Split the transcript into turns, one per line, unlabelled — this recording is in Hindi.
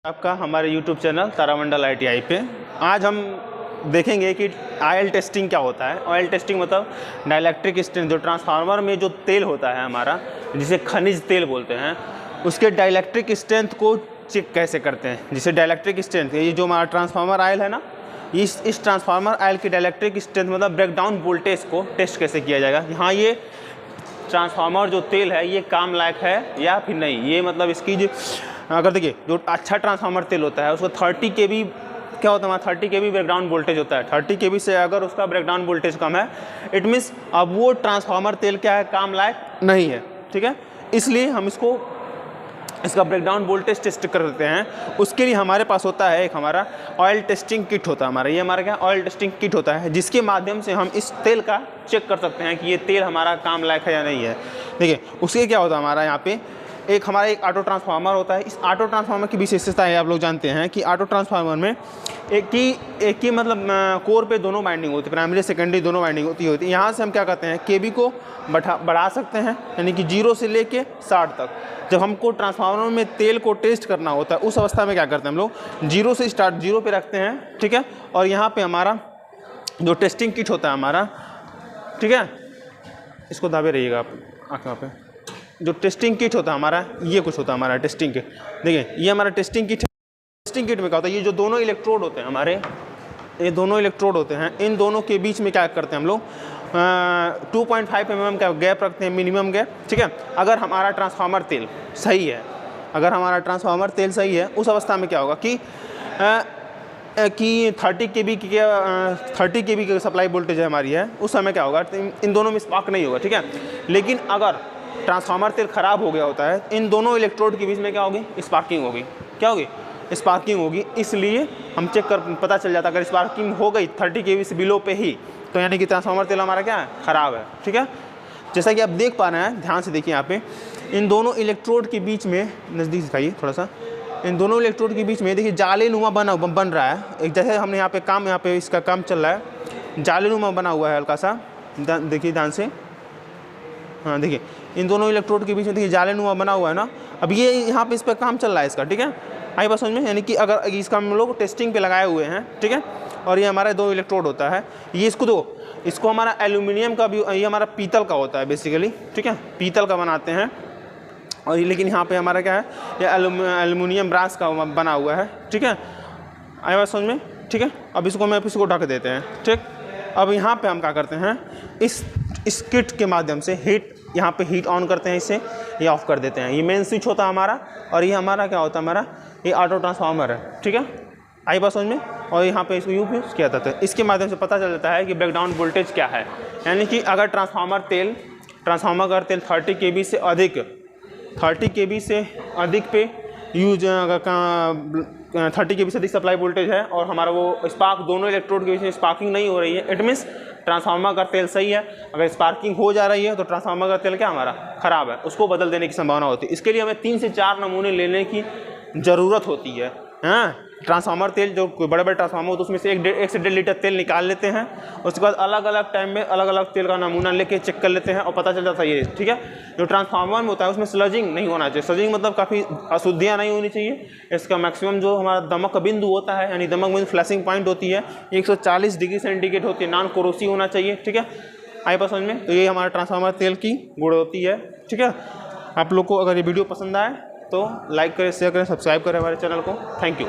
आपका हमारे YouTube चैनल तारामंडल ITI पे आज हम देखेंगे कि ऑयल टेस्टिंग क्या होता है। ऑयल टेस्टिंग मतलब डाइलेक्ट्रिक स्ट्रेंथ, जो ट्रांसफार्मर में जो तेल होता है हमारा, जिसे खनिज तेल बोलते हैं, उसके डाइलेक्ट्रिक स्ट्रेंथ को चेक कैसे करते हैं। जिसे डाइलेक्ट्रिक स्ट्रेंथ, ये जो हमारा ट्रांसफार्मर ऑयल है ना, इस ट्रांसफार्मर ऑयल की डाइलेक्ट्रिक स्ट्रेंथ मतलब ब्रेकडाउन वोल्टेज को टेस्ट कैसे किया जाएगा। हाँ, ये ट्रांसफार्मर जो तेल है ये काम लायक है या फिर नहीं। ये मतलब इसकी जो अगर देखिए, जो अच्छा ट्रांसफार्मर तेल होता है उसको 30 kV क्या होता है, 30 kV ब्रेकडाउन वोल्टेज होता है। 30 kV से अगर उसका ब्रेकडाउन वोल्टेज कम है, इट मीन्स अब वो ट्रांसफार्मर तेल क्या है, काम लायक नहीं है। ठीक है, इसलिए हम इसका ब्रेकडाउन वोल्टेज टेस्ट करते हैं। उसके लिए हमारे पास होता है एक हमारा ऑयल टेस्टिंग किट होता है हमारा। ये हमारा क्या ऑयल टेस्टिंग किट होता है, जिसके माध्यम से हम इस तेल का चेक कर सकते हैं कि ये तेल हमारा काम लायक है या नहीं है। देखिए, उसके क्या होता है हमारा यहाँ पे एक ऑटो ट्रांसफार्मर होता है। इस ऑटो ट्रांसफार्मर की विशेषता है, आप लोग जानते हैं कि ऑटो ट्रांसफार्मर में एक ही मतलब कोर पे दोनों वाइंडिंग होती है, प्राइमरी सेकेंडरी दोनों वाइंडिंग होती है। यहाँ से हम क्या करते हैं, केबी को बढ़ा सकते हैं, यानी कि 0 से लेके 60 तक। जब हमको ट्रांसफार्मर में तेल को टेस्ट करना होता है, उस अवस्था में क्या करते हैं हम लोग, 0 से स्टार्ट 0 पे रखते हैं। ठीक है, और यहाँ पे हमारा जो टेस्टिंग किट होता है हमारा, ठीक है, इसको दाबे रहिएगा आप आँखों पे। जो टेस्टिंग किट होता है हमारा, ये कुछ होता है हमारा टेस्टिंग किट। देखिए, ये हमारा टेस्टिंग किट है। टेस्टिंग किट में क्या होता है, ये जो दोनों इलेक्ट्रोड होते हैं हमारे, ये दोनों इलेक्ट्रोड होते हैं, इन दोनों के बीच में क्या करते हैं हम लोग, 2.5 mm का गैप रखते हैं, मिनिमम गैप। ठीक है, अगर हमारा ट्रांसफार्मर तेल सही है, उस अवस्था में क्या होगा कि 30 kV की सप्लाई वोल्टेज है हमारी है, उस समय क्या होगा, इन दोनों में स्पार्क नहीं होगा। ठीक है, लेकिन अगर ट्रांसफार्मर तेल खराब हो गया होता है, इन दोनों इलेक्ट्रोड के बीच में क्या होगी, स्पार्किंग होगी। क्या होगी, स्पार्किंग होगी। इसलिए हम चेक कर पता चल जाता है, अगर स्पार्किंग हो गई 30 kV से बिलो पे ही, तो यानी कि ट्रांसफार्मर तेल हमारा क्या है, ख़राब है। ठीक है, जैसा कि आप देख पा रहे हैं, ध्यान से देखिए यहाँ पे, इन दोनों इलेक्ट्रोड के बीच में, नज़दीक दिखाइए थोड़ा सा, इन दोनों इलेक्ट्रोड के बीच में देखिए जालीनुमा बन रहा है। एक जैसे हमने यहाँ पे इसका काम चल रहा है, जालीनुमा बना हुआ है हल्का सा, देखिए ध्यान से। हाँ, देखिए इन दोनों इलेक्ट्रोड के बीच में देखिए जालीनुमा बना हुआ है ना। अब ये यहाँ पे इस पर काम चल रहा है इसका। ठीक है, आई बात समझ में, यानी कि अगर इसका हम लोग टेस्टिंग पे लगाए हुए हैं। ठीक है, और ये हमारा 2 इलेक्ट्रोड होता है। ये इसको हमारा एल्यूमिनियम का भी, ये हमारा पीतल का होता है बेसिकली। ठीक है, पीतल का बनाते हैं। और लेकिन यहाँ पे हमारा क्या है, ये एल्यूमिनियम ब्रास का बना हुआ है। ठीक है, आई बात समझ में। ठीक है, अब इसको ढक देते हैं। ठीक, अब यहाँ पे हम क्या करते हैं, इस किट के माध्यम से यहाँ पे हीट ऑन करते हैं, इसे ये ऑफ कर देते हैं। ये मेन स्विच होता है हमारा, और ये हमारा क्या होता है, हमारा ये ऑटो ट्रांसफार्मर है। ठीक है, आई बात समझ में। और यहाँ पे इसको यूज किया जाता है। इसके माध्यम से पता चल जाता है कि ब्रेकडाउन वोल्टेज क्या है, यानी कि अगर ट्रांसफार्मर का तेल 30 kV से अधिक पे यूज, 30 kV से अधिक सप्लाई वोल्टेज है, और हमारा वो स्पार्क, दोनों इलेक्ट्रोड के बीच में स्पार्किंग नहीं हो रही है, इट मीन्स ट्रांसफार्मर का तेल सही है। अगर स्पार्किंग हो जा रही है तो ट्रांसफार्मर का तेल क्या हमारा ख़राब है, उसको बदल देने की संभावना होती है। इसके लिए हमें 3 से 4 नमूने लेने की ज़रूरत होती है। हाँ, ट्रांसफार्मर तेल, जो कोई बड़े ट्रांसफार्मर हो तो उसमें से 1 से 1.5 लीटर तेल निकाल लेते हैं। उसके बाद अलग अलग टाइम में अलग अलग तेल का नमूना लेके चेक कर लेते हैं, और पता चल जाता है ये। ठीक है, जो ट्रांसफार्मर में होता है उसमें स्लजिंग नहीं होना चाहिए। स्लजिंग मतलब काफ़ी अशुद्धियाँ नहीं होनी चाहिए। इसका मैक्सिमम जो हमारा दमक बिंदु होता है, यानी दमक बिंदु फ्लैशिंग पॉइंट होती है, 140 डिग्री सेंटीग्रेड होती है, नॉन कोरोसिव होना चाहिए। ठीक है, आई बात समझ में। तो ये हमारा ट्रांसफार्मर तेल की गुण होती है। ठीक है, आप लोग को अगर ये वीडियो पसंद आए तो लाइक करें, शेयर करें, सब्सक्राइब करें हमारे चैनल को। Thank you.